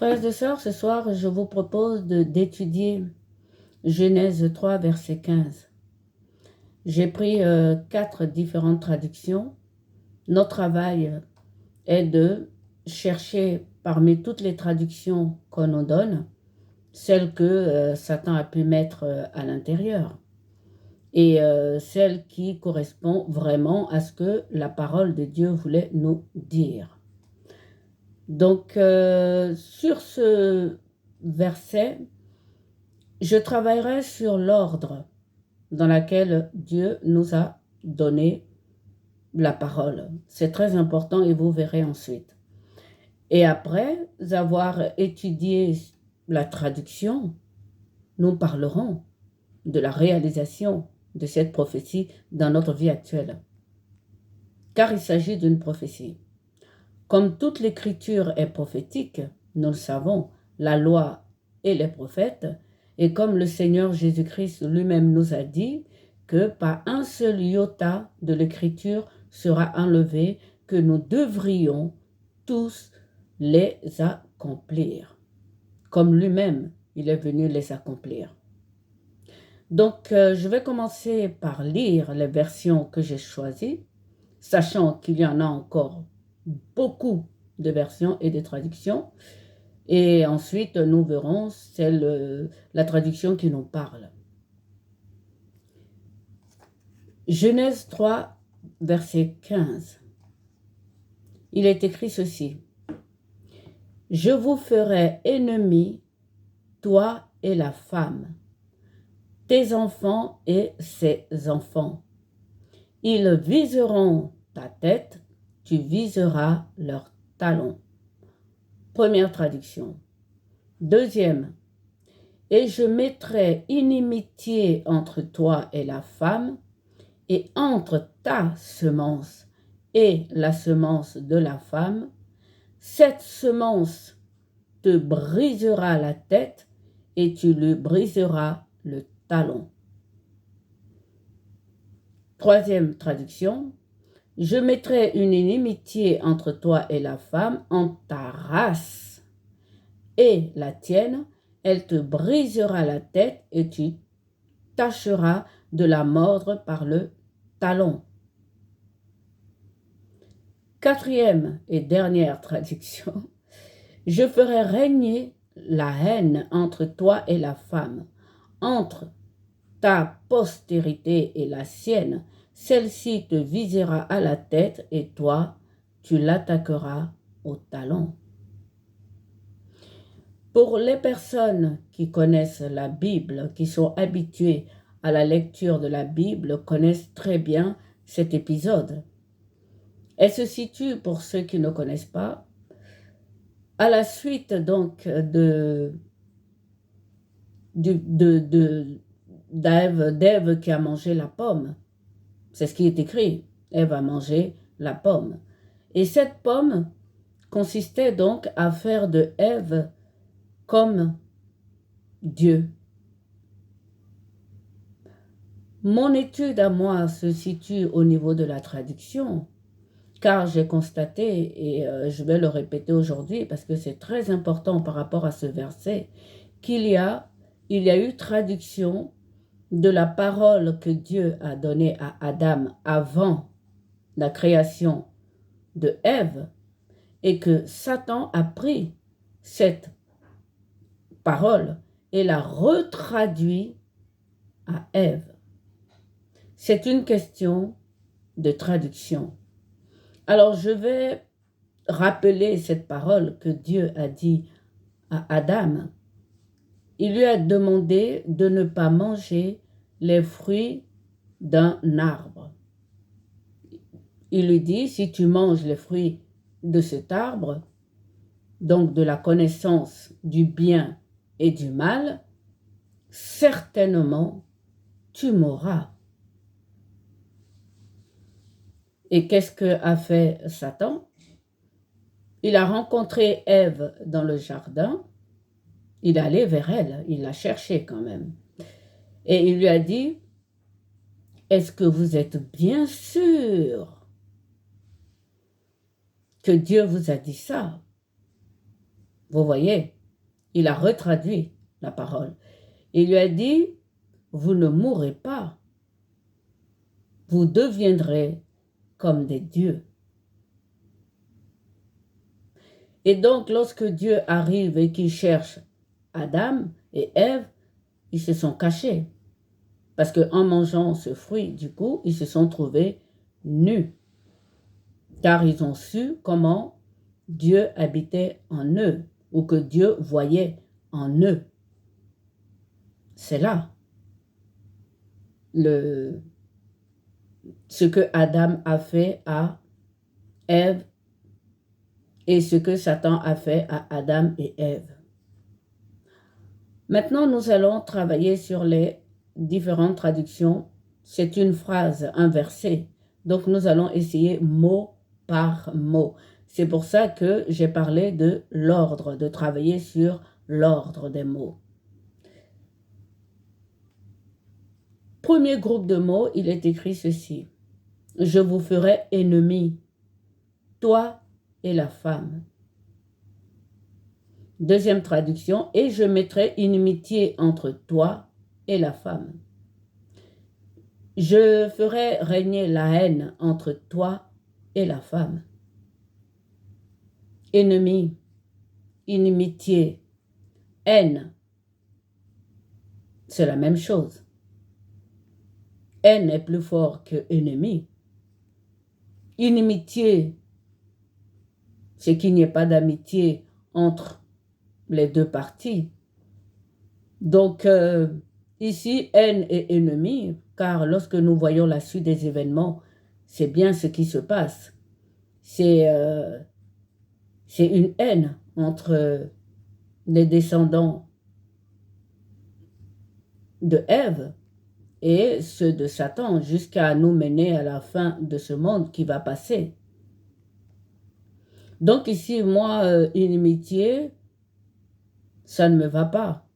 Frères et sœurs, ce soir, je vous propose d'étudier Genèse 3, verset 15. J'ai pris 4 différentes traductions. Notre travail est de chercher parmi toutes les traductions qu'on nous donne, celles que Satan a pu mettre à l'intérieur et celles qui correspondent vraiment à ce que la parole de Dieu voulait nous dire. Donc, sur ce verset, je travaillerai sur l'ordre dans lequel Dieu nous a donné la parole. C'est très important et vous verrez ensuite. Et après avoir étudié la traduction, nous parlerons de la réalisation de cette prophétie dans notre vie actuelle. Car il s'agit d'une prophétie. Comme toute l'écriture est prophétique, nous le savons, la loi et les prophètes, et comme le Seigneur Jésus-Christ lui-même nous a dit que pas un seul iota de l'écriture sera enlevé, que nous devrions tous les accomplir, comme lui-même il est venu les accomplir. Donc, je vais commencer par lire les versions que j'ai choisies, sachant qu'il y en a encore beaucoup de versions et de traductions. Et ensuite, nous verrons la traduction qui nous parle. Genèse 3, verset 15. Il est écrit ceci. « Je vous ferai ennemis, toi et la femme, tes enfants et ses enfants. Ils viseront ta tête, tu viseras leurs talons. » Première traduction. Deuxième. « Et je mettrai inimitié entre toi et la femme, et entre ta semence et la semence de la femme. Cette semence te brisera la tête, et tu lui briseras le talon. » Troisième traduction. « Je mettrai une inimitié entre toi et la femme, en ta race et la tienne. Elle te brisera la tête et tu tâcheras de la mordre par le talon. » Quatrième et dernière traduction. « Je ferai régner la haine entre toi et la femme, entre ta postérité et la sienne. Celle-ci te visera à la tête et toi, tu l'attaqueras au talon. » Pour les personnes qui connaissent la Bible, qui sont habituées à la lecture de la Bible, connaissent très bien cet épisode. Elle se situe, pour ceux qui ne connaissent pas, à la suite donc d'Ève qui a mangé la pomme. C'est ce qui est écrit. Ève a mangé la pomme. Et cette pomme consistait donc à faire de Ève comme Dieu. Mon étude à moi se situe au niveau de la traduction, car j'ai constaté, et je vais le répéter aujourd'hui parce que c'est très important par rapport à ce verset, qu'il y a eu traduction de la parole que Dieu a donnée à Adam avant la création de Ève, et que Satan a pris cette parole et l'a retraduit à Ève. C'est une question de traduction. Alors je vais rappeler cette parole que Dieu a dit à Adam. Il lui a demandé de ne pas manger les fruits d'un arbre. Il lui dit, si tu manges les fruits de cet arbre, donc de la connaissance du bien et du mal, certainement tu mourras. Et qu'est-ce qu'a fait Satan? Il a rencontré Ève dans le jardin, il est allé vers elle, il l'a cherchée quand même. Et il lui a dit, est-ce que vous êtes bien sûr que Dieu vous a dit ça? Vous voyez, il a retraduit la parole. Il lui a dit, vous ne mourrez pas. Vous deviendrez comme des dieux. Et donc, lorsque Dieu arrive et qu'il cherche Adam et Ève, ils se sont cachés. Parce qu'en mangeant ce fruit, du coup, ils se sont trouvés nus. Car ils ont su comment Dieu habitait en eux, ou que Dieu voyait en eux. C'est là ce que Adam a fait à Ève et ce que Satan a fait à Adam et Ève. Maintenant, nous allons travailler sur les différentes traductions. C'est une phrase, un verset. Donc, nous allons essayer mot par mot. C'est pour ça que j'ai parlé de l'ordre, de travailler sur l'ordre des mots. Premier groupe de mots, il est écrit ceci. Je vous ferai ennemis, toi et la femme. Deuxième traduction, et je mettrai inimitié entre toi et la femme. Je ferai régner la haine entre toi et la femme. Ennemi, inimitié, haine, c'est la même chose. Haine est plus fort que ennemi. Inimitié, c'est qu'il n'y ait pas d'amitié entre les deux parties. Donc, ici, haine et ennemi, car lorsque nous voyons la suite des événements, c'est bien ce qui se passe. C'est une haine entre les descendants de Ève et ceux de Satan, jusqu'à nous mener à la fin de ce monde qui va passer. Donc ici, moi, inimitié, ça ne me va pas.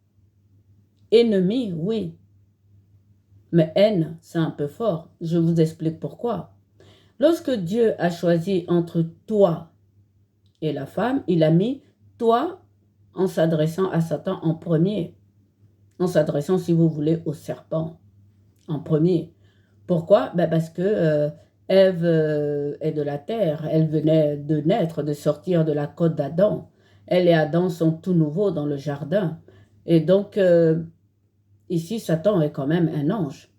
Ennemi, oui. Mais haine, c'est un peu fort. Je vous explique pourquoi. Lorsque Dieu a choisi entre toi et la femme, il a mis toi en s'adressant à Satan en premier. En s'adressant, si vous voulez, au serpent en premier. Pourquoi? Parce que Ève est de la terre. Elle venait de naître, de sortir de la côte d'Adam. Elle et Adam sont tout nouveaux dans le jardin. Et donc, ici, Satan est quand même un ange.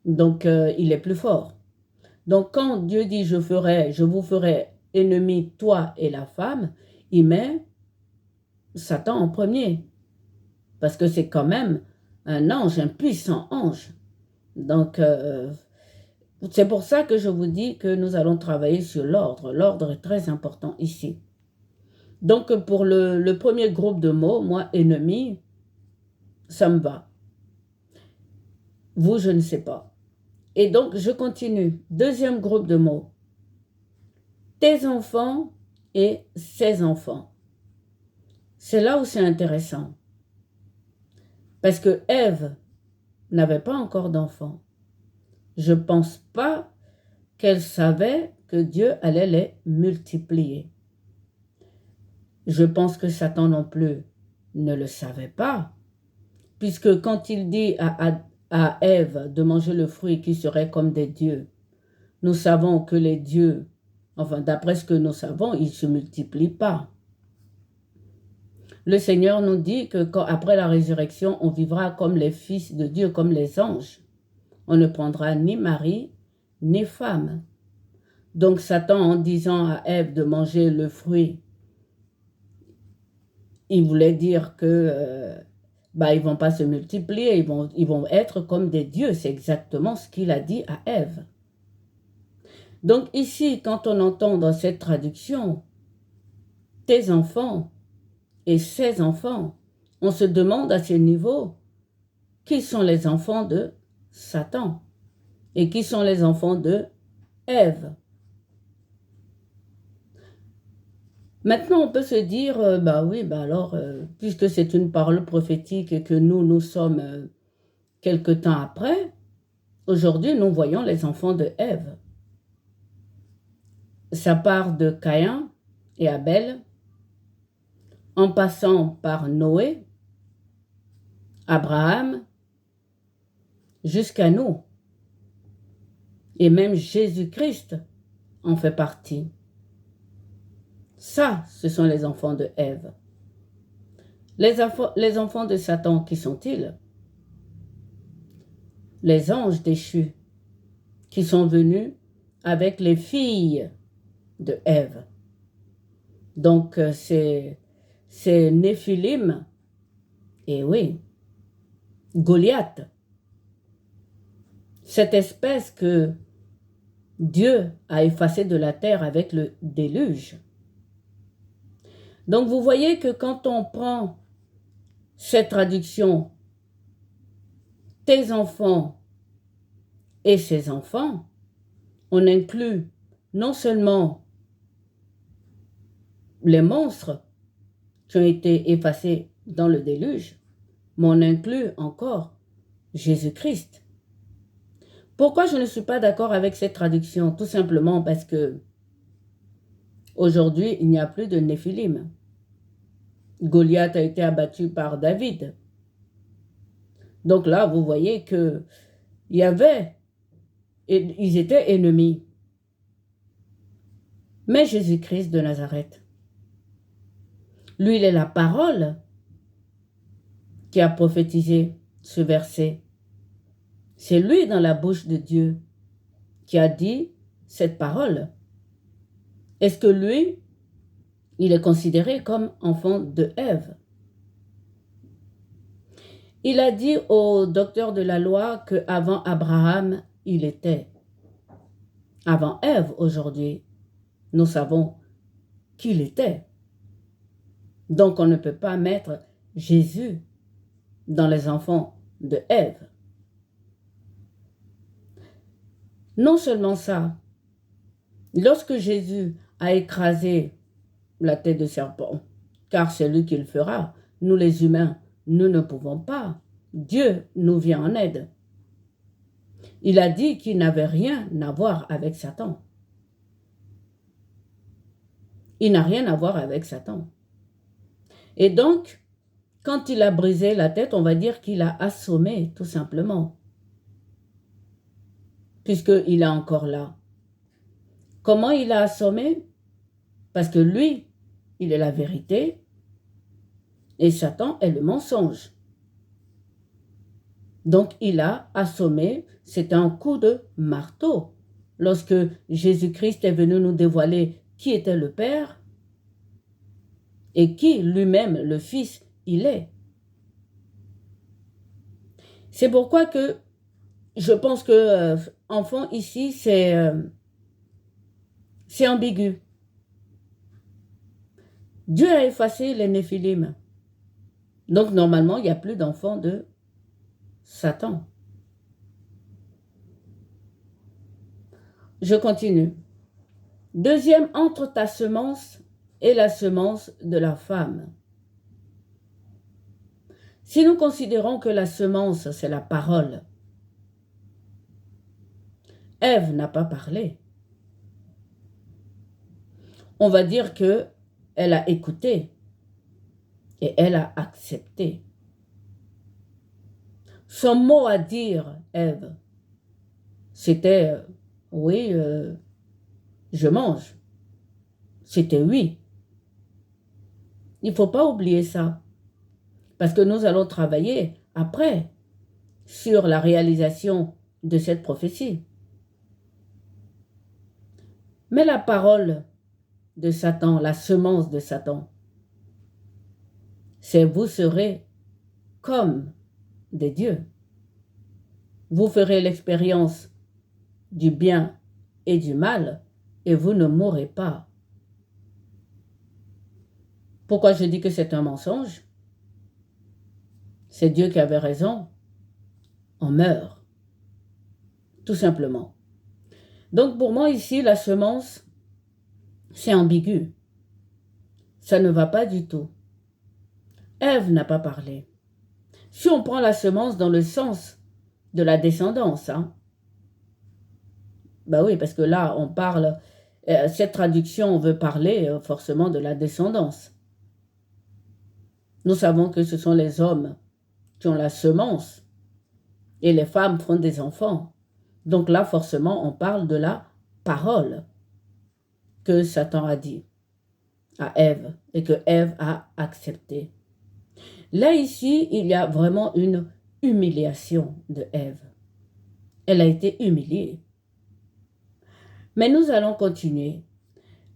Donc, il est plus fort. Donc, quand Dieu dit « je vous ferai ennemis, toi et la femme », il met Satan en premier. Parce que c'est quand même un ange, un puissant ange. Donc, c'est pour ça que je vous dis que nous allons travailler sur l'ordre. L'ordre est très important ici. Donc, pour le premier groupe de mots, moi, ennemi, ça me va. Vous, je ne sais pas. Et donc, je continue. Deuxième groupe de mots. Tes enfants et ses enfants. C'est là où c'est intéressant. Parce que Ève n'avait pas encore d'enfants. Je ne pense pas qu'elle savait que Dieu allait les multiplier. Je pense que Satan non plus ne le savait pas. Puisque quand il dit à Ève de manger le fruit qui serait comme des dieux, nous savons que les dieux, enfin d'après ce que nous savons, ils ne se multiplient pas. Le Seigneur nous dit que après la résurrection, on vivra comme les fils de Dieu, comme les anges. On ne prendra ni mari, ni femme. Donc Satan, en disant à Ève de manger le fruit, il voulait dire que ils vont pas se multiplier, ils vont être comme des dieux. C'est exactement ce qu'il a dit à Ève. Donc ici, quand on entend dans cette traduction, tes enfants et ses enfants, on se demande à ce niveau, qui sont les enfants de Satan et qui sont les enfants de Ève. Maintenant, on peut se dire, puisque c'est une parole prophétique et que nous sommes quelque temps après, aujourd'hui, nous voyons les enfants de Ève. Ça part de Caïn et Abel. en passant par Noé, Abraham, jusqu'à nous. Et même Jésus-Christ en fait partie. Ça, ce sont les enfants de Ève. Les enfants de Satan, qui sont-ils? Les anges déchus qui sont venus avec les filles de Ève. Donc, c'est Néphilim, et oui, Goliath. Cette espèce que Dieu a effacée de la terre avec le déluge. Donc, vous voyez que quand on prend cette traduction, tes enfants et ses enfants, on inclut non seulement les monstres qui ont été effacés dans le déluge, mais on inclut encore Jésus-Christ. Pourquoi je ne suis pas d'accord avec cette traduction? Tout simplement parce que aujourd'hui, il n'y a plus de Néphilim. Goliath a été abattu par David. Donc là, vous voyez que il y avait, ils étaient ennemis. Mais Jésus-Christ de Nazareth, lui, il est la parole qui a prophétisé ce verset. C'est lui dans la bouche de Dieu qui a dit cette parole. Est-ce que lui, il est considéré comme enfant de Ève? Il a dit au docteur de la loi qu'avant Abraham, il était. Avant Ève, aujourd'hui, nous savons qu'il était. Donc, on ne peut pas mettre Jésus dans les enfants de Ève. Non seulement ça, lorsque Jésus a écrasé la tête de serpent, car c'est lui qui le fera, nous les humains, nous ne pouvons pas. Dieu nous vient en aide. Il a dit qu'il n'avait rien à voir avec Satan. Il n'a rien à voir avec Satan. Et donc, quand il a brisé la tête, on va dire qu'il a assommé, tout simplement. Puisqu'il est encore là. Comment il a assommé? Parce que lui, il est la vérité et Satan est le mensonge. Donc, il a assommé, c'est un coup de marteau. Lorsque Jésus-Christ est venu nous dévoiler qui était le Père et qui lui-même, le Fils, il est. C'est pourquoi que je pense que enfant ici, c'est ambigu. Dieu a effacé les Néphilim. Donc, normalement, il n'y a plus d'enfants de Satan. Je continue. Deuxième, entre ta semence et la semence de la femme. Si nous considérons que la semence, c'est la parole, Ève n'a pas parlé. On va dire qu'elle a écouté et elle a accepté. Son mot à dire, Ève, c'était oui, je mange. C'était oui. Il ne faut pas oublier ça. Parce que nous allons travailler après sur la réalisation de cette prophétie. Mais la parole de Satan, la semence de Satan, c'est vous serez comme des dieux. Vous ferez l'expérience du bien et du mal et vous ne mourrez pas. Pourquoi je dis que c'est un mensonge? C'est Dieu qui avait raison. On meurt. Tout simplement. Donc pour moi ici, la semence, c'est ambigu. Ça ne va pas du tout. Ève n'a pas parlé. Si on prend la semence dans le sens de la descendance, ben oui, parce que là, on parle, cette traduction veut parler forcément de la descendance. Nous savons que ce sont les hommes qui ont la semence et les femmes font des enfants. Donc là, forcément, on parle de la parole que Satan a dit à Ève et que Ève a accepté. Là, ici, il y a vraiment une humiliation de Ève. Elle a été humiliée. Mais nous allons continuer.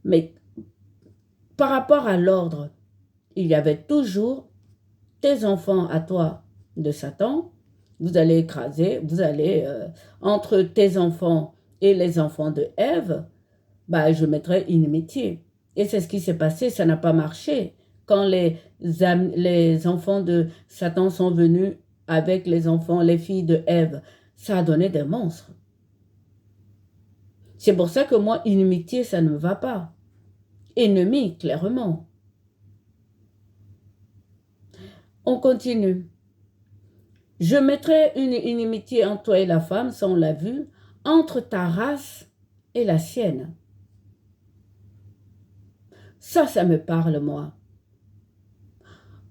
Mais par rapport à l'ordre, il y avait toujours tes enfants à toi de Satan, vous allez écraser, vous allez, entre tes enfants et les enfants de Ève, je mettrai inimitié. Et c'est ce qui s'est passé, ça n'a pas marché. Quand les enfants de Satan sont venus avec les filles de Ève, ça a donné des monstres. C'est pour ça que moi, inimitié, ça ne me va pas. Ennemi, clairement. On continue. Je mettrai une inimitié entre toi et la femme, ça on l'a vu, entre ta race et la sienne. Ça me parle, moi.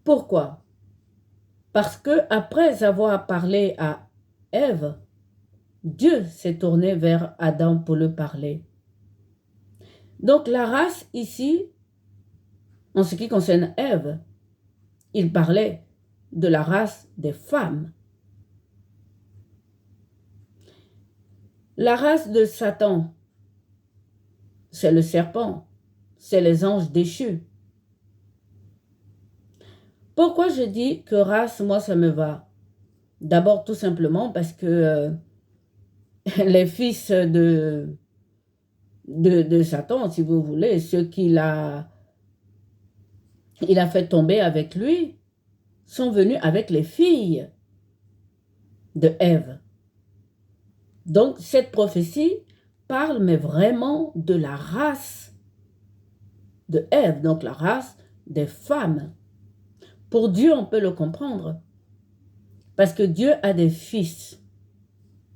Pourquoi? Parce que après avoir parlé à Ève, Dieu s'est tourné vers Adam pour le parler. Donc la race ici, en ce qui concerne Ève, il parlait de la race des femmes. La race de Satan, c'est le serpent, c'est les anges déchus. Pourquoi je dis que race, moi, ça me va? D'abord, tout simplement parce que les fils de Satan, si vous voulez, ceux qu'il a fait tomber avec lui, sont venus avec les filles de Ève. Donc, cette prophétie parle, mais vraiment de la race de Ève, donc la race des femmes. Pour Dieu, on peut le comprendre, parce que Dieu a des fils,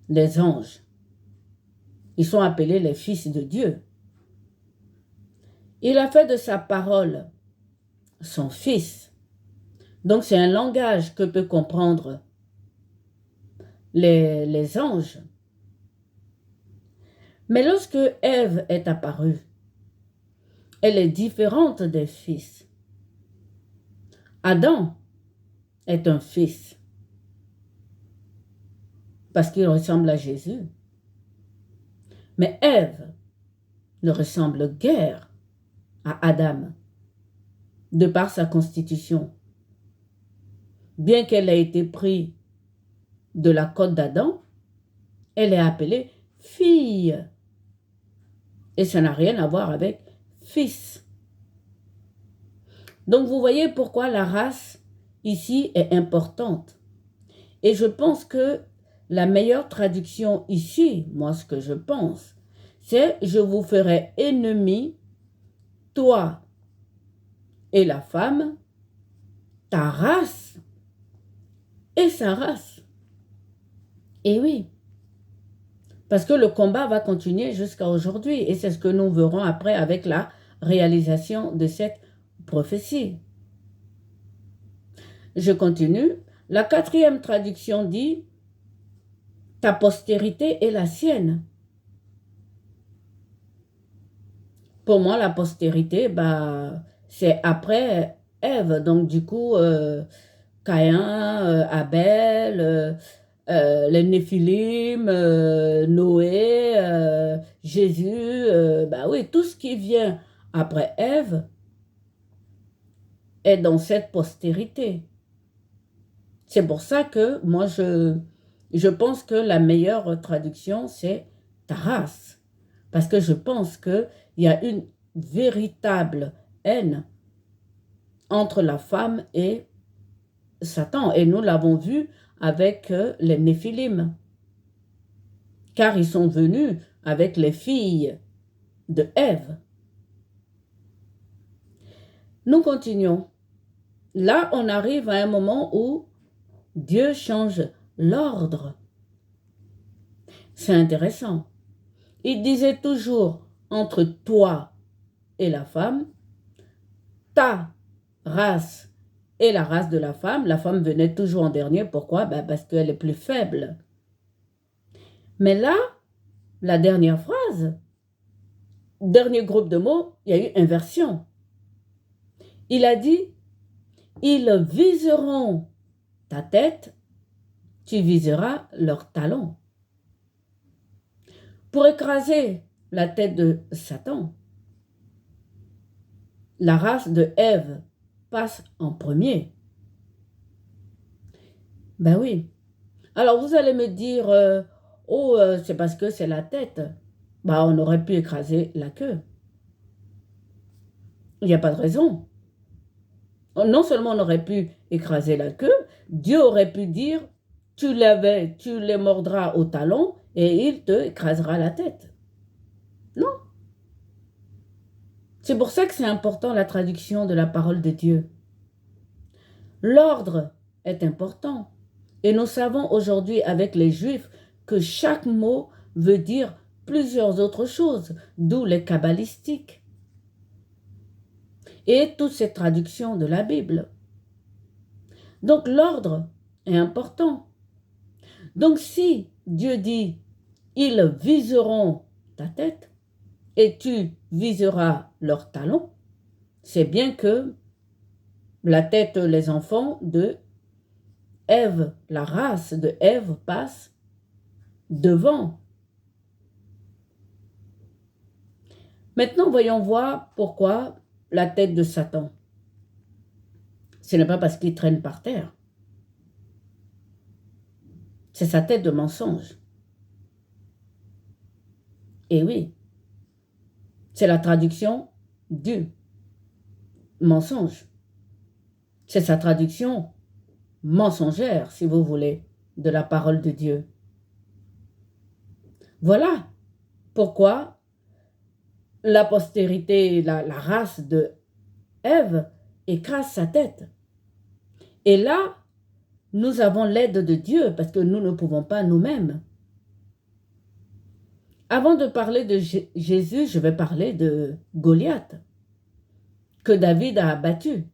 les anges. Ils sont appelés les fils de Dieu. Il a fait de sa parole son fils. Donc, c'est un langage que peut comprendre les anges. Mais lorsque Ève est apparue, elle est différente des fils. Adam est un fils parce qu'il ressemble à Jésus. Mais Ève ne ressemble guère à Adam de par sa constitution. Bien qu'elle ait été prise de la côte d'Adam, elle est appelée fille. Et ça n'a rien à voir avec fils. Donc vous voyez pourquoi la race ici est importante. Et je pense que la meilleure traduction ici, moi ce que je pense, c'est « je vous ferai ennemi, toi et la femme, ta race et sa race ». Et oui, parce que le combat va continuer jusqu'à aujourd'hui et c'est ce que nous verrons après avec la réalisation de cette prophétie. Je continue. La 4e traduction dit « ta postérité est la sienne ». Pour moi, la postérité, c'est après Ève. Donc, du coup, Caïn, Abel, les Néphilim, Noé, Jésus, oui, tout ce qui vient après Ève est dans cette postérité. C'est pour ça que moi, je pense que la meilleure traduction, c'est ta race. Parce que je pense qu'il y a une véritable haine entre la femme et Satan. Et nous l'avons vu avec les Néphilim. Car ils sont venus avec les filles de Ève. Nous continuons. Là, on arrive à un moment où Dieu change l'ordre. C'est intéressant. Il disait toujours entre toi et la femme, ta race Et la race de la femme venait toujours en dernier. Pourquoi? Ben parce qu'elle est plus faible. Mais là, la dernière phrase, dernier groupe de mots, il y a eu inversion. Il a dit, ils viseront ta tête, tu viseras leurs talons. Pour écraser la tête de Satan, la race de Ève passe en premier. Ben oui. Alors vous allez me dire, c'est parce que c'est la tête. Ben, on aurait pu écraser la queue. Il n'y a pas de raison. Non seulement on aurait pu écraser la queue, Dieu aurait pu dire, tu les mordras au talon et il te écrasera la tête. Non. C'est pour ça que c'est important la traduction de la parole de Dieu. L'ordre est important. Et nous savons aujourd'hui avec les Juifs que chaque mot veut dire plusieurs autres choses, d'où les kabbalistiques. Et toutes ces traductions de la Bible. Donc l'ordre est important. Donc si Dieu dit, ils viseront ta tête et tu viseras leurs talons, c'est bien que la tête, les enfants de Ève, la race de Ève passe devant. Maintenant, voyons voir pourquoi la tête de Satan. Ce n'est pas parce qu'il traîne par terre. C'est sa tête de mensonge. Et oui, c'est la traduction du mensonge. C'est sa traduction mensongère, si vous voulez, de la parole de Dieu. Voilà pourquoi la postérité, la race de Ève écrase sa tête. Et là, nous avons l'aide de Dieu parce que nous ne pouvons pas nous-mêmes. Avant de parler de Jésus, je vais parler de Goliath, que David a abattu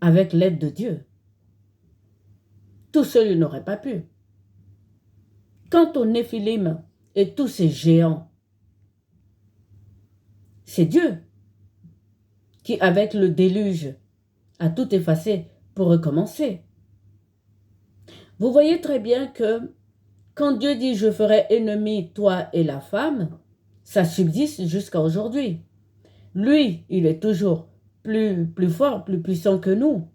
avec l'aide de Dieu. Tout seul, il n'aurait pas pu. Quant aux Néphilim et tous ces géants, c'est Dieu qui, avec le déluge, a tout effacé pour recommencer. Vous voyez très bien que quand Dieu dit « je ferai ennemi toi et la femme », ça subsiste jusqu'à aujourd'hui. Lui, il est toujours plus fort, plus puissant que nous.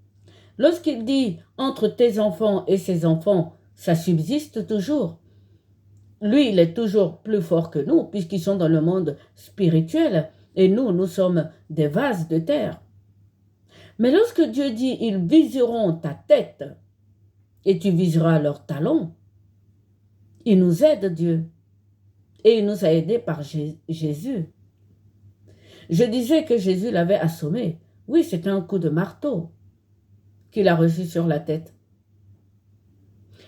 Lorsqu'il dit « entre tes enfants et ses enfants », ça subsiste toujours. Lui, il est toujours plus fort que nous, puisqu'ils sont dans le monde spirituel, et nous sommes des vases de terre. Mais lorsque Dieu dit « ils viseront ta tête, et tu viseras leurs talons », il nous aide, Dieu. Et il nous a aidés par Jésus. Je disais que Jésus l'avait assommé. Oui, c'était un coup de marteau qu'il a reçu sur la tête.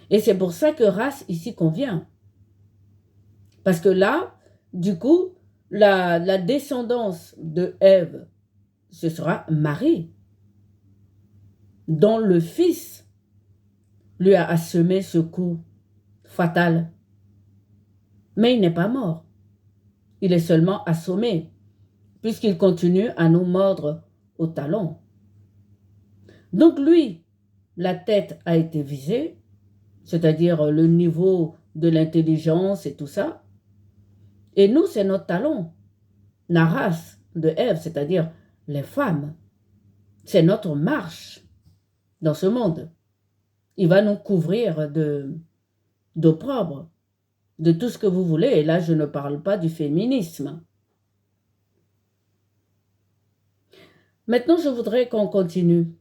Et c'est pour ça que race ici convient. Parce que là, du coup, la descendance de Ève, ce sera Marie, dont le fils lui a assommé ce coup fatal. Mais il n'est pas mort. Il est seulement assommé, puisqu'il continue à nous mordre au talon. Donc lui, la tête a été visée, c'est-à-dire le niveau de l'intelligence et tout ça. Et nous, c'est notre talon, la race de Ève, c'est-à-dire les femmes. C'est notre marche dans ce monde. Il va nous couvrir d'opprobre, de tout ce que vous voulez. Et là, je ne parle pas du féminisme. Maintenant, je voudrais qu'on continue.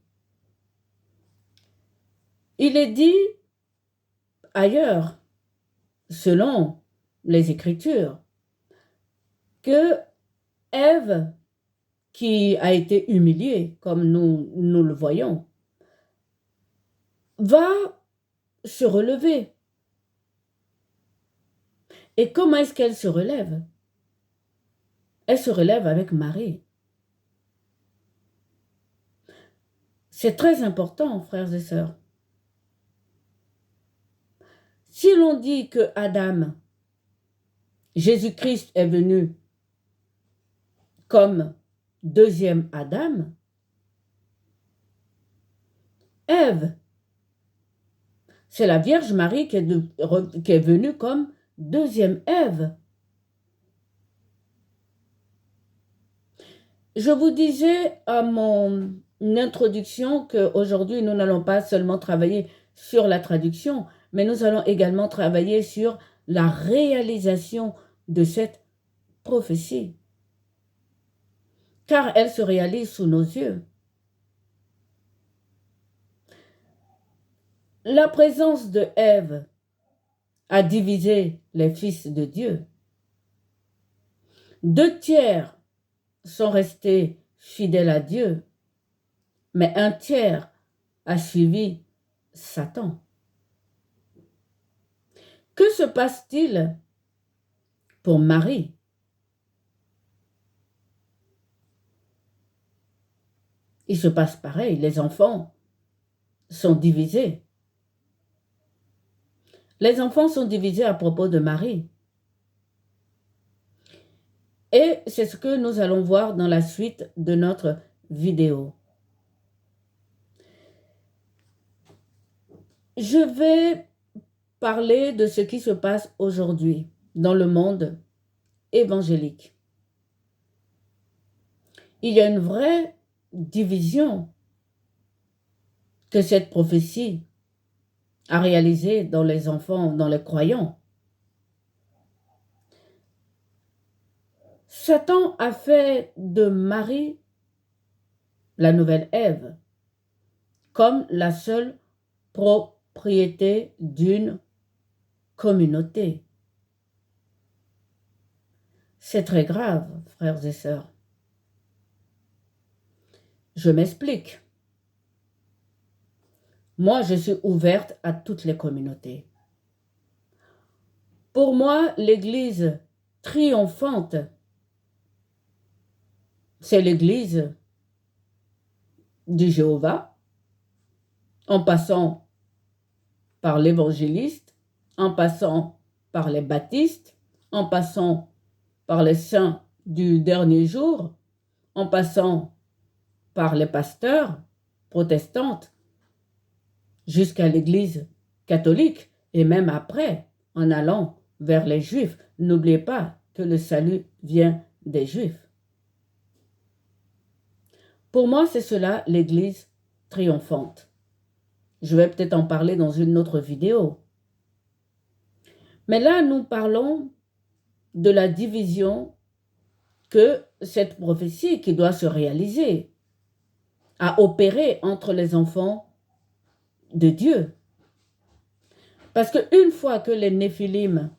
Il est dit ailleurs, selon les Écritures, que Ève, qui a été humiliée, comme nous le voyons, va se relever. Et comment est-ce qu'elle se relève? Elle se relève avec Marie. C'est très important, frères et sœurs. Si l'on dit que Adam, Jésus-Christ est venu comme deuxième Adam, Ève, c'est la Vierge Marie qui est venue comme deuxième Ève. Je vous disais à mon introduction qu'aujourd'hui, nous n'allons pas seulement travailler sur la traduction, mais nous allons également travailler sur la réalisation de cette prophétie. Car elle se réalise sous nos yeux. La présence de Ève a divisé les fils de Dieu. 2/3 sont restés fidèles à Dieu, mais 1/3 a suivi Satan. Que se passe-t-il pour Marie? Il se passe pareil, les enfants sont divisés. Les enfants sont divisés à propos de Marie. Et c'est ce que nous allons voir dans la suite de notre vidéo. Je vais parler de ce qui se passe aujourd'hui dans le monde évangélique. Il y a une vraie division que cette prophétie a réalisée dans les enfants, dans les croyants. Satan a fait de Marie, la nouvelle Ève, comme la seule propriété d'une communauté. C'est très grave, frères et sœurs. Je m'explique. Moi, je suis ouverte à toutes les communautés. Pour moi, l'Église triomphante, c'est l'Église du Jéhovah, en passant par l'évangéliste, en passant par les baptistes, en passant par les saints du dernier jour, en passant par les pasteurs protestantes, jusqu'à l'Église catholique, et même après, en allant vers les Juifs. N'oubliez pas que le salut vient des Juifs. Pour moi, c'est cela l'Église triomphante. Je vais peut-être en parler dans une autre vidéo. Mais là, nous parlons de la division que cette prophétie qui doit se réaliser a opéré entre les enfants de Dieu. Parce qu'une fois que les Néphilim,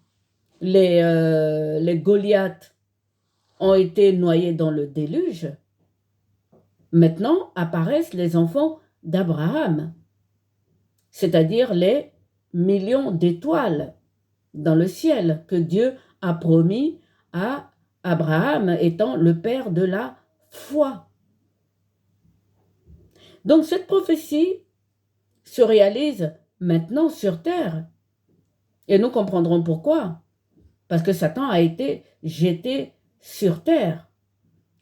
les Goliaths ont été noyés dans le déluge, maintenant apparaissent les enfants d'Abraham, c'est-à-dire les millions d'étoiles dans le ciel que Dieu a promis à Abraham étant le père de la foi. Donc cette prophétie se réalise maintenant sur terre. Et nous comprendrons pourquoi. Parce que Satan a été jeté sur terre.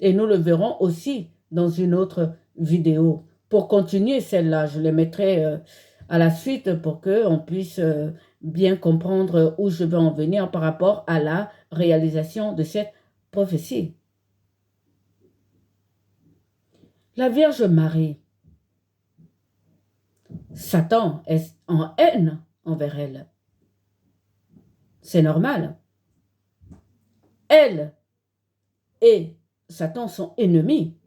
Et nous le verrons aussi dans une autre vidéo. Pour continuer celle-là, je les mettrai à la suite pour qu'on puisse bien comprendre où je veux en venir par rapport à la réalisation de cette prophétie. La Vierge Marie, Satan est en haine envers elle. C'est normal. Elle et Satan sont ennemis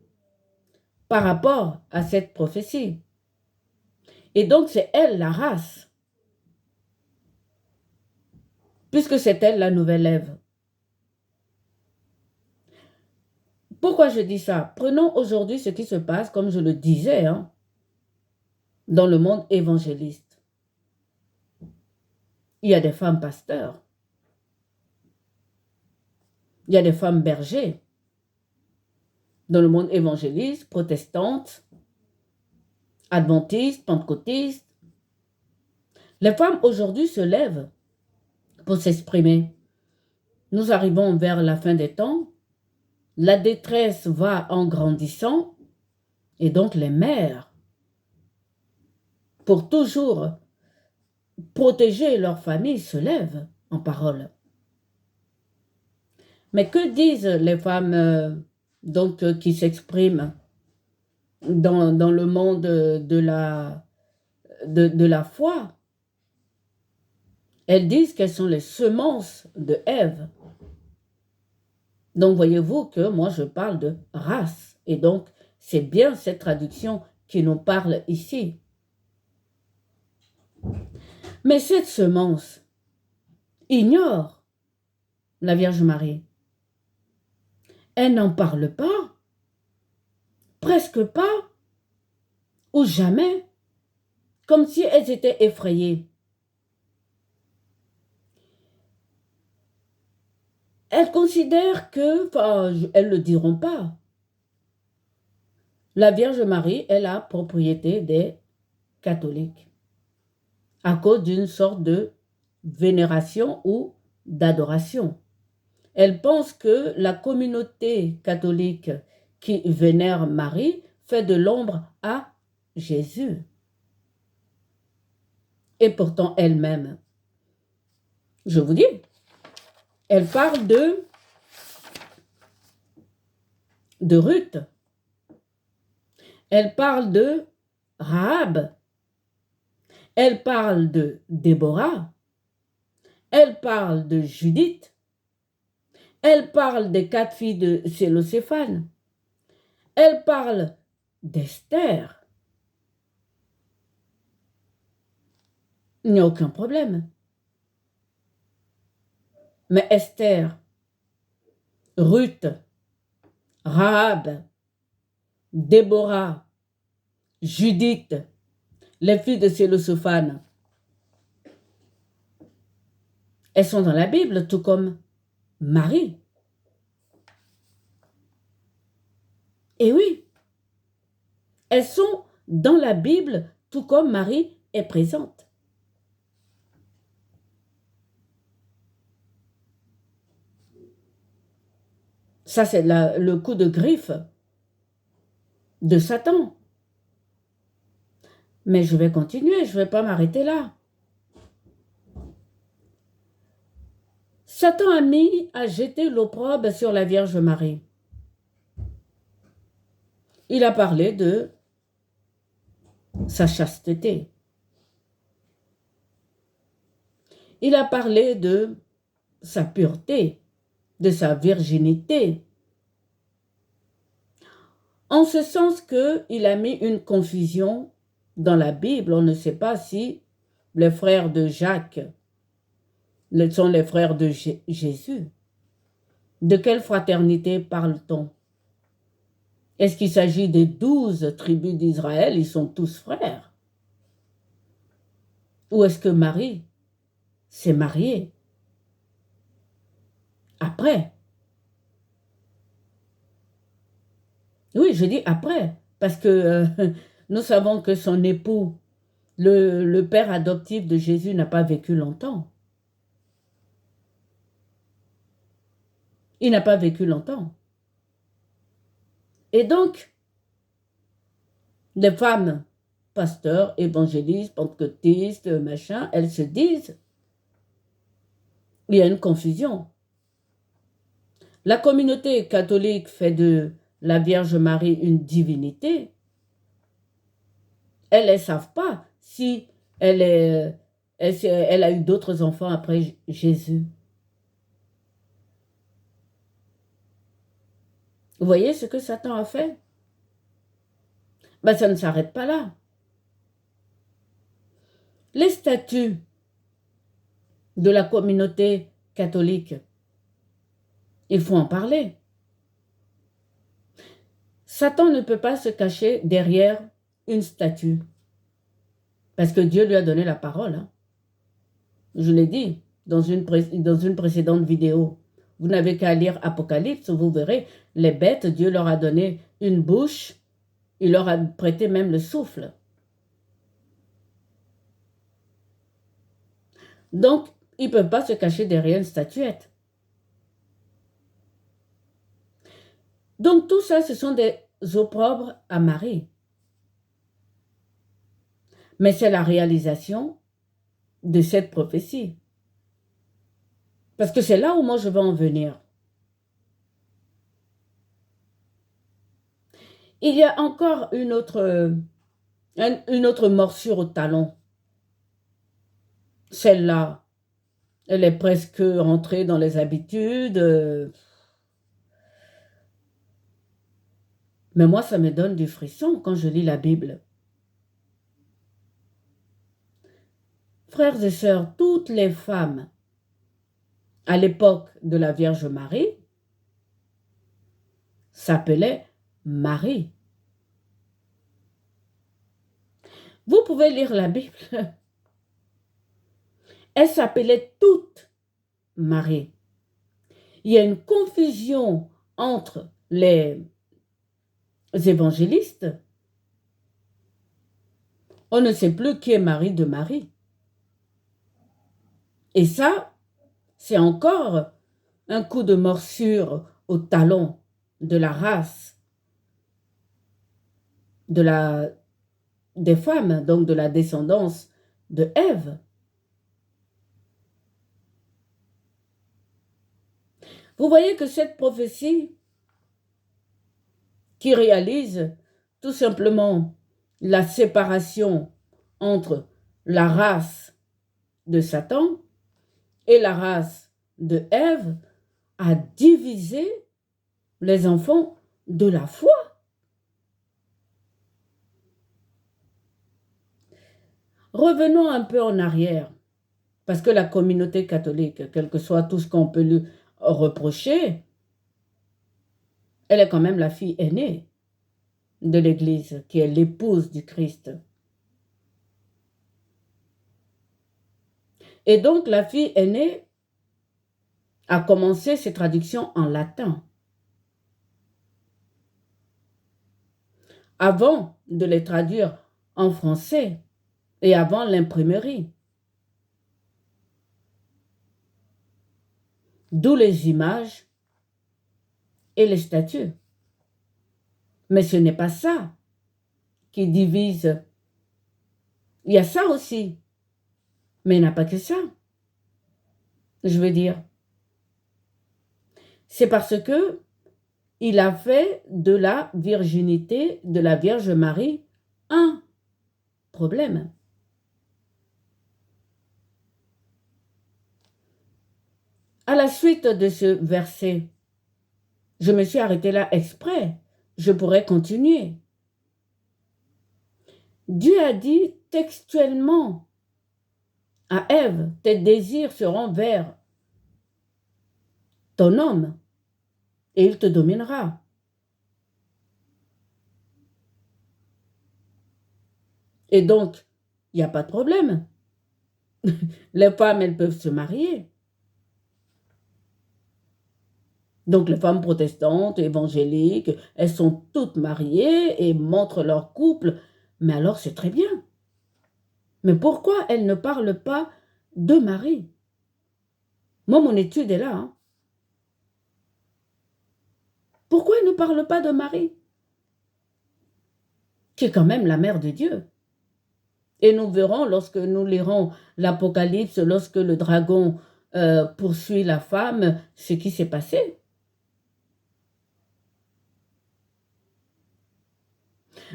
par rapport à cette prophétie. Et donc c'est elle la race, puisque c'est elle la nouvelle Ève. Pourquoi je dis ça? Prenons aujourd'hui ce qui se passe, comme je le disais, dans le monde évangéliste. Il y a des femmes pasteurs. Il y a des femmes bergers. Dans le monde évangéliste, protestante, adventistes, pentecôtistes. Les femmes aujourd'hui se lèvent pour s'exprimer. Nous arrivons vers la fin des temps. La détresse va en grandissant. Et donc les mères, pour toujours protéger leur famille, se lèvent en parole. Mais que disent les femmes qui s'expriment dans le monde de la foi? Elles disent qu'elles sont les semences de Ève. Donc voyez-vous que moi je parle de race. Et donc c'est bien cette traduction qui nous parle ici. Mais cette semence ignore la Vierge Marie. Elle n'en parle pas, presque pas, ou jamais, comme si elles étaient effrayées. Elles considèrent que, elles ne le diront pas, la Vierge Marie est la propriété des catholiques, à cause d'une sorte de vénération ou d'adoration. Elles pensent que la communauté catholique qui vénère Marie fait de l'ombre à Jésus. Et pourtant elle-même, je vous dis, elle parle de Ruth. Elle parle de Rahab. Elle parle de Déborah. Elle parle de Judith. Elle parle des 4 filles de Célocéphane. Elle parle d'Esther. Il n'y a aucun problème. Mais Esther, Ruth, Rahab, Déborah, Judith, les filles de Célocéphane, elles sont dans la Bible, tout comme Marie. Et oui, elles sont dans la Bible, tout comme Marie est présente. Ça, c'est le coup de griffe de Satan. Mais je vais continuer, je ne vais pas m'arrêter là. Satan a mis à jeter l'opprobre sur la Vierge Marie. Il a parlé de sa chasteté. Il a parlé de sa pureté, de sa virginité. En ce sens qu'il a mis une confusion dans la Bible. On ne sait pas si les frères de Jacques sont les frères de Jésus. De quelle fraternité parle-t-on? Est-ce qu'il s'agit des 12 tribus d'Israël? Ils sont tous frères. Ou est-ce que Marie s'est mariée après? Oui, je dis après, parce que nous savons que son époux, le père adoptif de Jésus, n'a pas vécu longtemps. Il n'a pas vécu longtemps. Et donc, les femmes, pasteurs, évangélistes, pentecôtistes, machin, elles se disent, il y a une confusion. La communauté catholique fait de la Vierge Marie une divinité. Elles ne savent pas si elle a eu d'autres enfants après Jésus. Vous voyez ce que Satan a fait? Ben, ça ne s'arrête pas là. Les statuts de la communauté catholique, il faut en parler. Satan ne peut pas se cacher derrière une statue. Parce que Dieu lui a donné la parole. Hein. Je l'ai dit dans une précédente vidéo. Vous n'avez qu'à lire Apocalypse, vous verrez, les bêtes, Dieu leur a donné une bouche, il leur a prêté même le souffle. Donc, ils ne peuvent pas se cacher derrière une statuette. Donc, tout ça, ce sont des opprobres à Marie. Mais c'est la réalisation de cette prophétie. Parce que c'est là où moi je veux en venir. Il y a encore une autre morsure au talon. Celle-là, elle est presque rentrée dans les habitudes. Mais moi, ça me donne du frisson quand je lis la Bible. Frères et sœurs, toutes les femmes à l'époque de la Vierge Marie s'appelaient Marie. Vous pouvez lire la Bible. Elles s'appelaient toutes Marie. Il y a une confusion entre les évangélistes. On ne sait plus qui est Marie de Marie. Et ça, c'est encore un coup de morsure au talon de la race des femmes, donc de la descendance de Ève. Vous voyez que cette prophétie qui réalise tout simplement la séparation entre la race de Satan et la race de Ève a divisé les enfants de la foi. Revenons un peu en arrière, parce que la communauté catholique, quel que soit tout ce qu'on peut lui reprocher, elle est quand même la fille aînée de l'Église, qui est l'épouse du Christ. Et donc, la fille aînée a commencé ses traductions en latin, avant de les traduire en français et avant l'imprimerie. D'où les images et les statues. Mais ce n'est pas ça qui divise. Il y a ça aussi, mais il n'y a pas que ça. Je veux dire, c'est parce que il a fait de la virginité de la Vierge Marie un problème. À la suite de ce verset, je me suis arrêtée là exprès. Je pourrais continuer. Dieu a dit textuellement à Ève, tes désirs seront vers ton homme et il te dominera. Et donc, il n'y a pas de problème. Les femmes, elles peuvent se marier. Donc, les femmes protestantes, évangéliques, elles sont toutes mariées et montrent leur couple. Mais alors, c'est très bien. Mais pourquoi elles ne parlent pas de Marie? Moi, mon étude est là. Hein. Pourquoi elles ne parlent pas de Marie? Qui est quand même la mère de Dieu. Et nous verrons, lorsque nous lirons l'Apocalypse, lorsque le dragon poursuit la femme, ce qui s'est passé.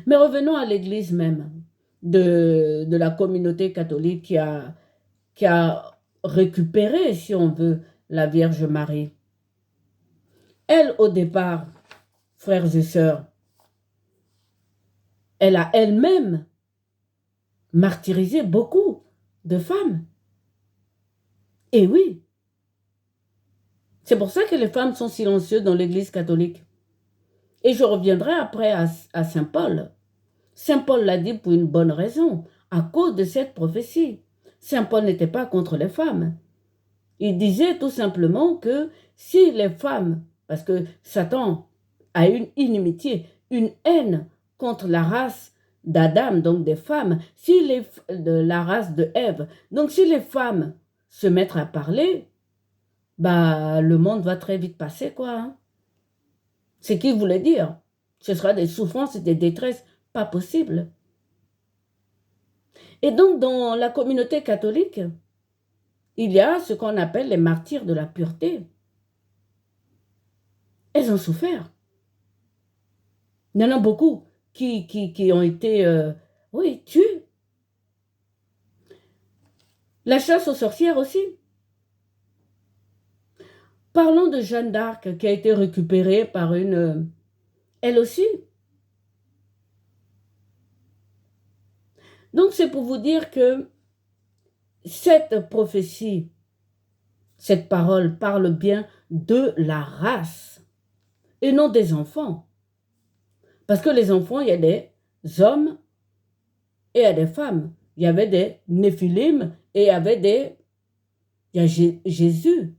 Mais revenons à l'Église même de la communauté catholique qui a récupéré, si on veut, la Vierge Marie. Elle, au départ, frères et sœurs, elle a elle-même martyrisé beaucoup de femmes. Et oui, c'est pour ça que les femmes sont silencieuses dans l'Église catholique. Et je reviendrai après à Saint Paul. Saint Paul l'a dit pour une bonne raison, à cause de cette prophétie. Saint Paul n'était pas contre les femmes. Il disait tout simplement que si les femmes, parce que Satan a une inimitié, une haine contre la race d'Adam, donc des femmes, si de la race de Ève, donc si les femmes se mettre à parler, bah, le monde va très vite passer, quoi. Hein. C'est ce qu'il voulait dire. Ce sera des souffrances et des détresses pas possibles. Et donc, dans la communauté catholique, il y a ce qu'on appelle les martyrs de la pureté. Elles ont souffert. Il y en a beaucoup qui ont été, oui, tués. La chasse aux sorcières aussi. Parlons de Jeanne d'Arc qui a été récupérée par une... elle aussi. Donc c'est pour vous dire que cette prophétie, cette parole parle bien de la race et non des enfants. Parce que les enfants, il y a des hommes et il y a des femmes. Il y avait des Néphilim et il y avait des... il y a Jésus.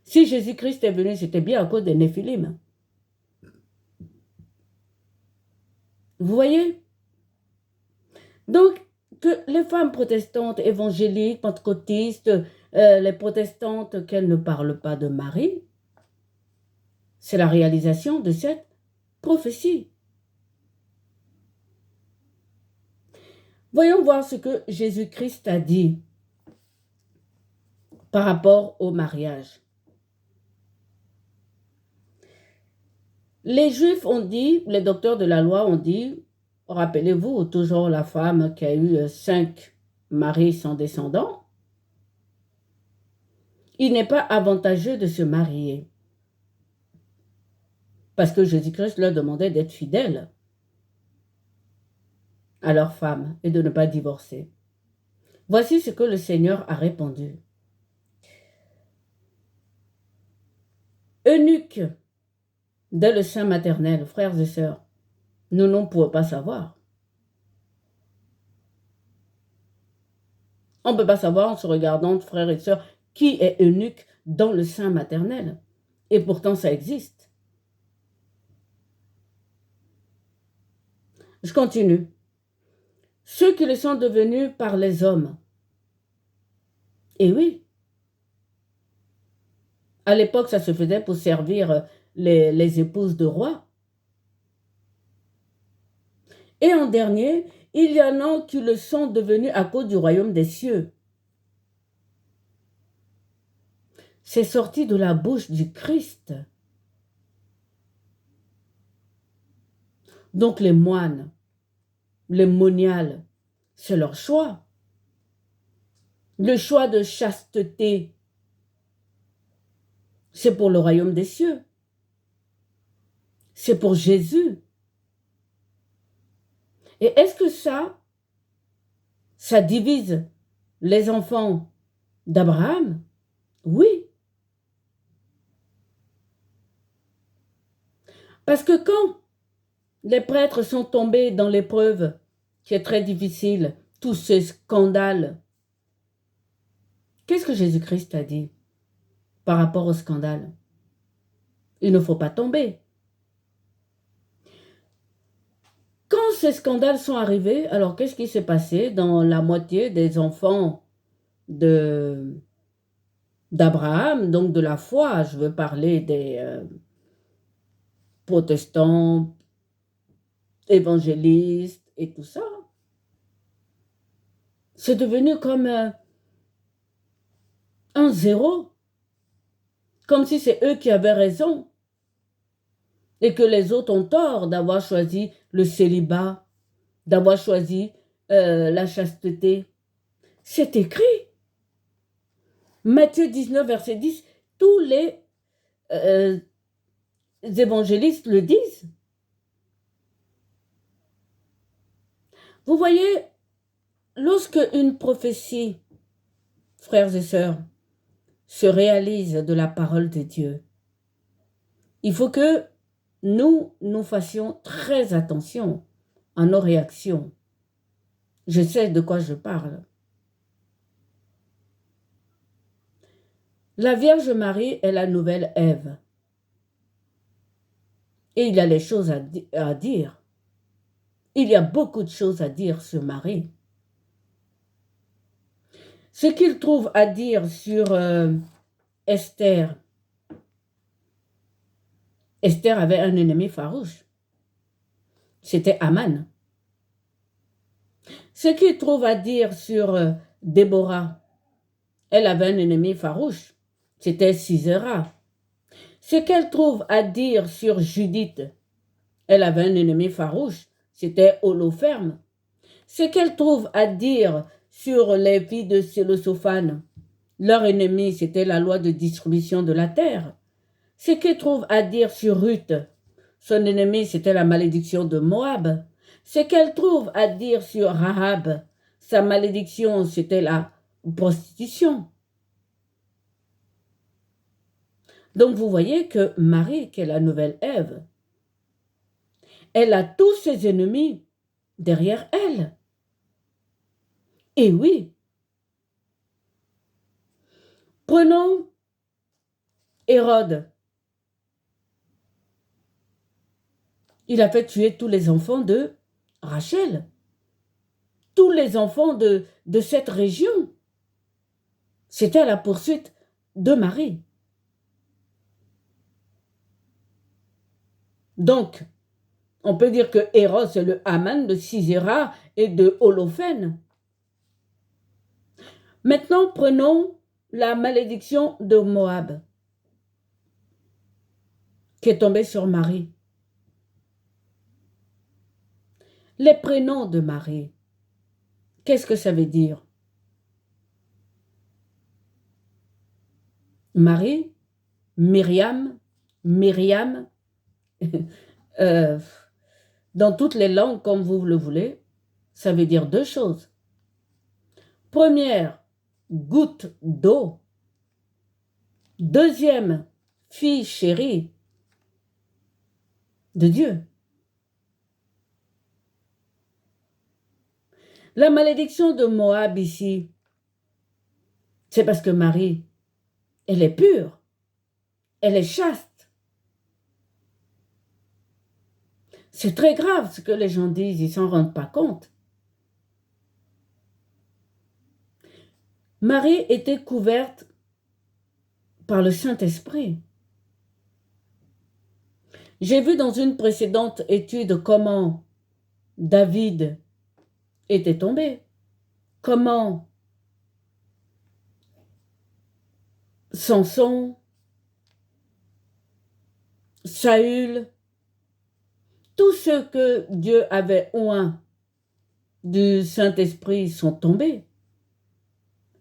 Si Jésus-Christ est venu, c'était bien à cause des Néphilim. Vous voyez? Donc, que les femmes protestantes, évangéliques, pentecôtistes, les protestantes, qu'elles ne parlent pas de Marie, c'est la réalisation de cette prophétie. Voyons voir ce que Jésus-Christ a dit par rapport au mariage. Les Juifs ont dit, les docteurs de la loi ont dit, rappelez-vous, toujours la femme qui a eu 5 maris sans descendants, il n'est pas avantageux de se marier. Parce que Jésus-Christ leur demandait d'être fidèles à leur femme et de ne pas divorcer. Voici ce que le Seigneur a répondu. Eunuque dès le sein maternel, frères et sœurs, nous ne pouvons pas savoir. On ne peut pas savoir en se regardant, frères et sœurs, qui est eunuque dans le sein maternel. Et pourtant, ça existe. Je continue. Ceux qui le sont devenus par les hommes. Et oui. À l'époque, ça se faisait pour servir les épouses de rois. Et en dernier, il y en a qui le sont devenus à cause du royaume des cieux. C'est sorti de la bouche du Christ. Donc les moines, les moniales, c'est leur choix. Le choix de chasteté, c'est pour le royaume des cieux. C'est pour Jésus. Et est-ce que ça divise les enfants d'Abraham? Oui. Parce que quand les prêtres sont tombés dans l'épreuve, qui est très difficile, tous ces scandales, qu'est-ce que Jésus-Christ a dit par rapport au scandale? Il ne faut pas tomber. Quand ces scandales sont arrivés, alors qu'est-ce qui s'est passé dans la moitié des enfants d'Abraham, donc de la foi? Je veux parler des protestants, évangélistes et tout ça. C'est devenu comme un zéro, comme si c'est eux qui avaient raison et que les autres ont tort d'avoir choisi le célibat, d'avoir choisi la chasteté. C'est écrit. Matthieu 19, verset 10, tous les évangélistes le disent. Vous voyez, lorsque une prophétie, frères et sœurs, se réalise de la parole de Dieu, il faut que nous fassions très attention à nos réactions. Je sais de quoi je parle. La Vierge Marie est la nouvelle Ève. Et il y a les choses à dire. Il y a beaucoup de choses à dire sur Marie. Ce qu'il trouve à dire sur Esther. Esther avait un ennemi farouche. C'était Aman. Ce qu'il trouve à dire sur Déborah. Elle avait un ennemi farouche. C'était Sisera. Ce qu'elle trouve à dire sur Judith. Elle avait un ennemi farouche. C'était Holoferme. Ce qu'elle trouve à dire sur les filles de Sélosophane. Leur ennemi, c'était la loi de distribution de la terre. Ce qu'elle trouve à dire sur Ruth. Son ennemi, c'était la malédiction de Moab. Ce qu'elle trouve à dire sur Rahab. Sa malédiction, c'était la prostitution. Donc vous voyez que Marie, qui est la nouvelle Ève, elle a tous ses ennemis derrière elle. Et oui, prenons Hérode. Il a fait tuer tous les enfants de Rachel, tous les enfants de cette région. C'était à la poursuite de Marie. Donc, on peut dire que Hérode, c'est le Haman de Sisera et de Holophène. Maintenant, prenons la malédiction de Moab, qui est tombée sur Marie. Les prénoms de Marie, qu'est-ce que ça veut dire? Marie, Myriam, Myriam, dans toutes les langues comme vous le voulez, ça veut dire deux choses. Première, goutte d'eau. Deuxième, fille chérie de Dieu. La malédiction de Moab ici, c'est parce que Marie, elle est pure, elle est chaste. C'est très grave ce que les gens disent, ils ne s'en rendent pas compte. Marie était couverte par le Saint-Esprit. J'ai vu dans une précédente étude comment David était tombé, comment Samson, Saül, tous ceux que Dieu avait oint du Saint-Esprit sont tombés.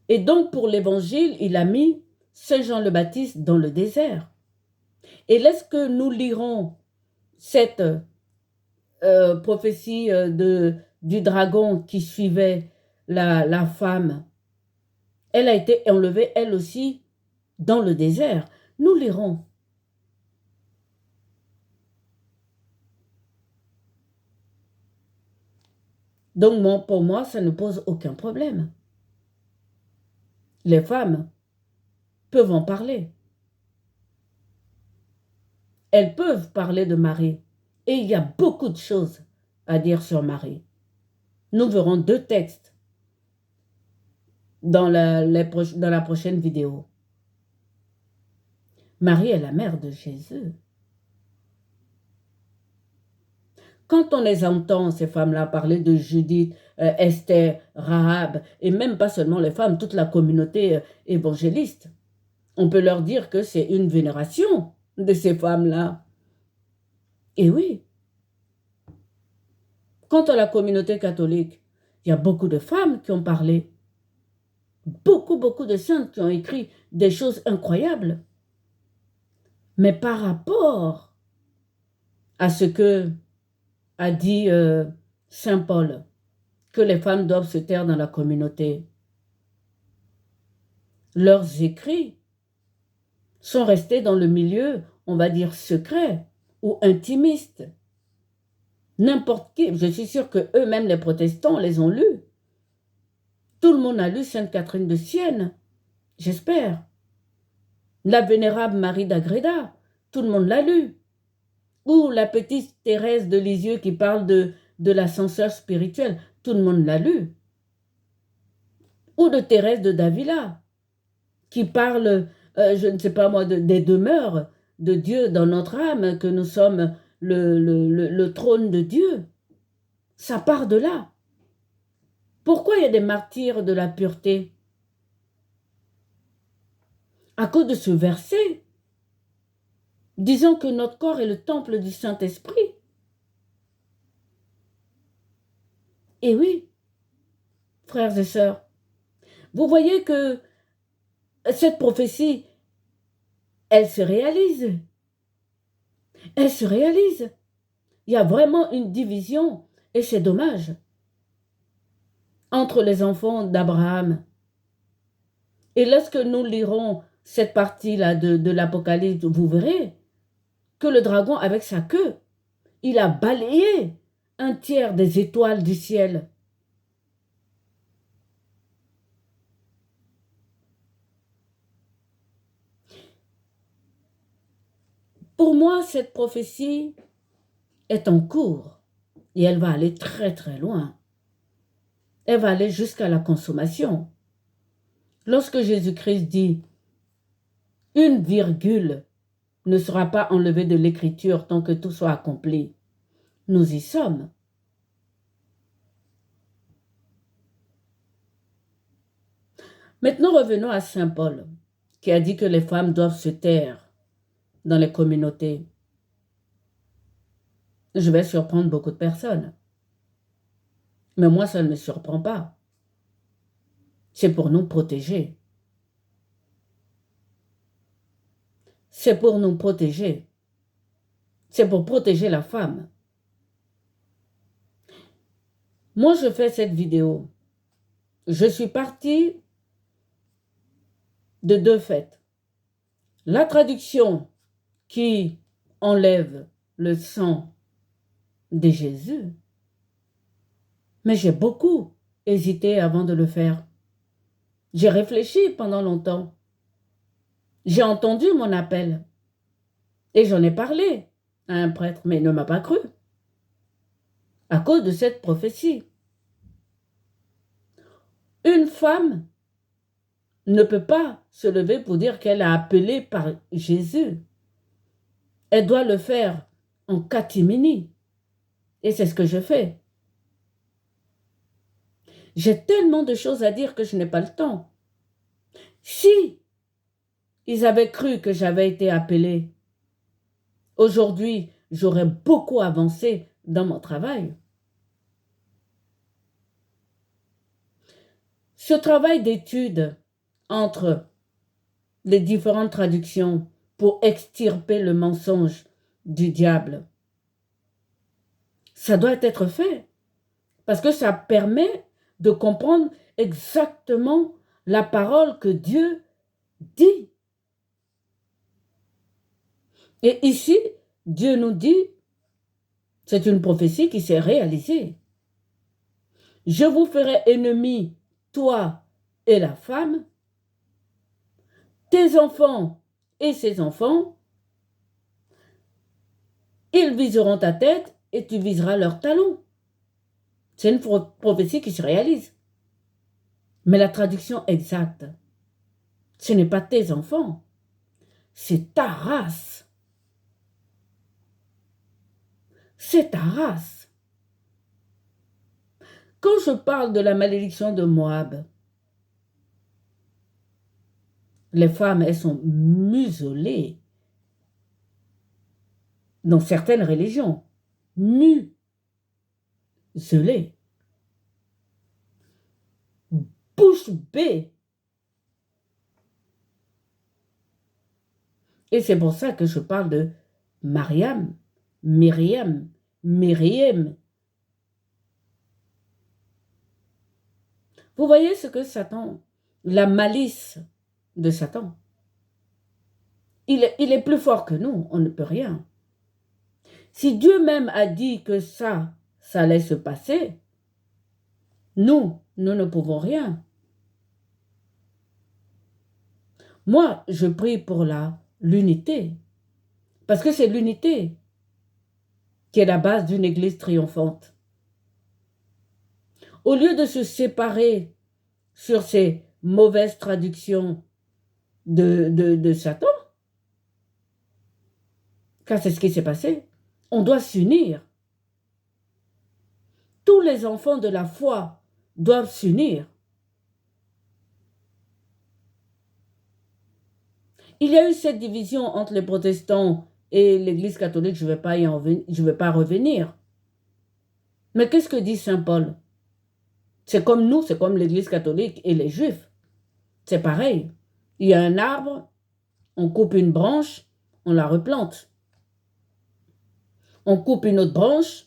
Et donc pour l'évangile, il a mis Saint Jean le Baptiste dans le désert. Et lorsque nous lirons cette prophétie du dragon qui suivait la femme, elle a été enlevée elle aussi dans le désert. Nous lirons. Donc pour moi, ça ne pose aucun problème. Les femmes peuvent en parler. Elles peuvent parler de Marie. Et il y a beaucoup de choses à dire sur Marie. Nous verrons deux textes dans la prochaine vidéo. Marie est la mère de Jésus. Quand on les entend, ces femmes-là, parler de Judith, Esther, Rahab, et même pas seulement les femmes, toute la communauté évangéliste, on peut leur dire que c'est une vénération de ces femmes-là. Et oui, quant à la communauté catholique, il y a beaucoup de femmes qui ont parlé. Beaucoup de saintes qui ont écrit des choses incroyables. Mais par rapport à ce que a dit Saint Paul, que les femmes doivent se taire dans la communauté, leurs écrits sont restés dans le milieu, on va dire, secret ou intimiste. N'importe qui, je suis sûre que eux-mêmes, les protestants, les ont lus. Tout le monde a lu Sainte Catherine de Sienne, j'espère. La vénérable Marie d'Agreda, tout le monde l'a lu. Ou la petite Thérèse de Lisieux qui parle de l'ascenseur spirituel, tout le monde l'a lu. ou de Thérèse de Davila, qui parle, je ne sais pas moi, des demeures de Dieu dans notre âme, que nous sommes le trône de Dieu. Ça part de là. Pourquoi il y a des martyrs de la pureté? À cause de ce verset, disons que notre corps est le temple du Saint-Esprit. Et oui, frères et sœurs, vous voyez que cette prophétie, elle se réalise. Elle se réalise. Il y a vraiment une division, et c'est dommage, entre les enfants d'Abraham. Et lorsque nous lirons cette partie-là de l'Apocalypse, vous verrez que le dragon, avec sa queue, il a balayé un tiers des étoiles du ciel. Pour moi, cette prophétie est en cours et elle va aller très très loin. Elle va aller jusqu'à la consommation. Lorsque Jésus-Christ dit « une virgule ne sera pas enlevée de l'écriture tant que tout soit accompli », nous y sommes. Maintenant, revenons à Saint Paul, qui a dit que les femmes doivent se taire dans les communautés. Je vais surprendre beaucoup de personnes. Mais moi, ça ne me surprend pas. C'est pour nous protéger. C'est pour nous protéger. C'est pour protéger la femme. Moi, je fais cette vidéo. Je suis partie de deux faits. La traduction qui enlève le sang de Jésus. Mais j'ai beaucoup hésité avant de le faire. J'ai réfléchi pendant longtemps. J'ai entendu mon appel. Et j'en ai parlé à un prêtre, mais il ne m'a pas cru. À cause de cette prophétie. Une femme ne peut pas se lever pour dire qu'elle a appelé par Jésus. Elle doit le faire en catimini. Et c'est ce que je fais. J'ai tellement de choses à dire que je n'ai pas le temps. Si ils avaient cru que j'avais été appelée, aujourd'hui, j'aurais beaucoup avancé dans mon travail. Ce travail d'étude entre les différentes traductions pour extirper le mensonge du diable, ça doit être fait parce que ça permet de comprendre exactement la parole que Dieu dit. Et ici, Dieu nous dit, c'est une prophétie qui s'est réalisée. Je vous ferai ennemi, toi et la femme, tes enfants et ses enfants, ils viseront ta tête et tu viseras leurs talons. C'est une prophétie qui se réalise. Mais la traduction exacte, ce n'est pas tes enfants, c'est ta race. C'est ta race. Quand je parle de la malédiction de Moab, les femmes, elles sont muselées dans certaines religions. Muselées. Bouche bée. Et c'est pour ça que je parle de Mariam, Myriam, Myriam. Vous voyez ce que Satan, la malice de Satan, il est plus fort que nous, on ne peut rien. Si Dieu même a dit que ça allait se passer, nous ne pouvons rien. Moi, je prie pour l'unité, parce que c'est l'unité qui est la base d'une église triomphante. Au lieu de se séparer sur ces mauvaises traductions de Satan, car c'est ce qui s'est passé. On doit s'unir. Tous les enfants de la foi doivent s'unir. Il y a eu cette division entre les protestants et l'Église catholique, je ne vais pas revenir. Mais qu'est-ce que dit Saint Paul? C'est comme nous, c'est comme l'Église catholique et les Juifs. C'est pareil. Il y a un arbre, on coupe une branche, on la replante. On coupe une autre branche,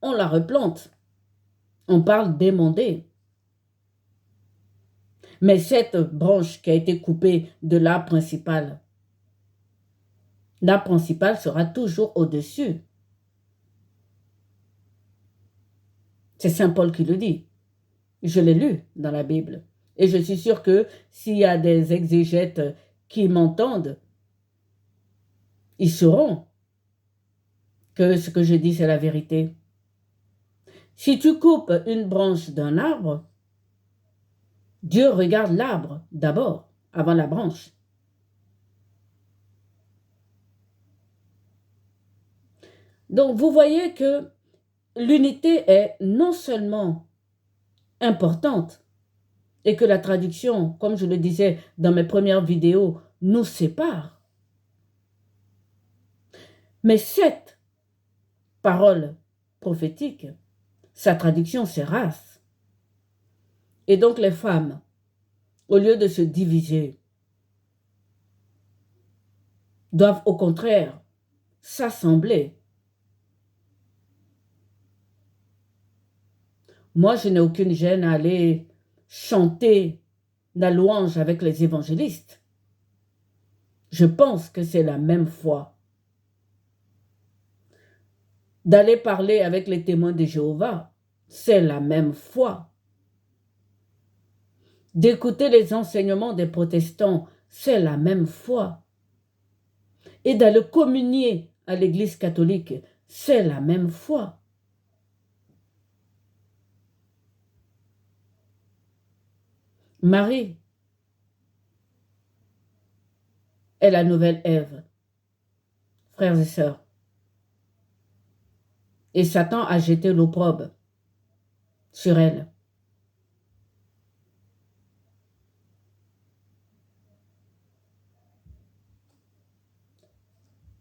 on la replante. On parle d'émonder. Mais cette branche qui a été coupée de l'arbre principal sera toujours au-dessus. C'est Saint Paul qui le dit. Je l'ai lu dans la Bible. Et je suis sûre que s'il y a des exégètes qui m'entendent, ils sauront que ce que je dis, c'est la vérité. Si tu coupes une branche d'un arbre, Dieu regarde l'arbre d'abord, avant la branche. Donc, vous voyez que l'unité est non seulement importante et que la traduction, comme je le disais dans mes premières vidéos, nous sépare. Mais cette parole prophétique, sa traduction, c'est race. Et donc les femmes, au lieu de se diviser, doivent au contraire s'assembler. Moi, je n'ai aucune gêne à aller chanter la louange avec les évangélistes. Je pense que c'est la même foi. D'aller parler avec les témoins de Jéhovah, c'est la même foi. D'écouter les enseignements des protestants, c'est la même foi. Et d'aller communier à l'Église catholique, c'est la même foi. Marie est la nouvelle Ève, frères et sœurs. Et Satan a jeté l'opprobre sur elle.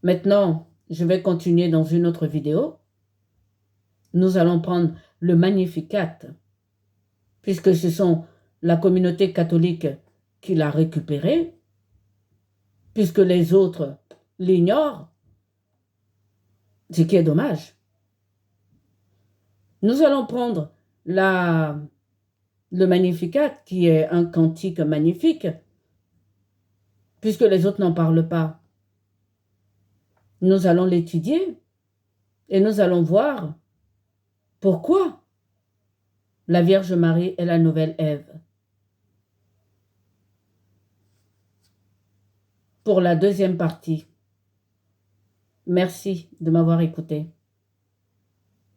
Maintenant, je vais continuer dans une autre vidéo. Nous allons prendre le Magnificat, puisque ce sont la communauté catholique qui l'a récupéré, puisque les autres l'ignorent, ce qui est dommage. Nous allons prendre le Magnificat, qui est un cantique magnifique, puisque les autres n'en parlent pas. Nous allons l'étudier et nous allons voir pourquoi la Vierge Marie est la nouvelle Ève. Pour la deuxième partie. Merci de m'avoir écouté.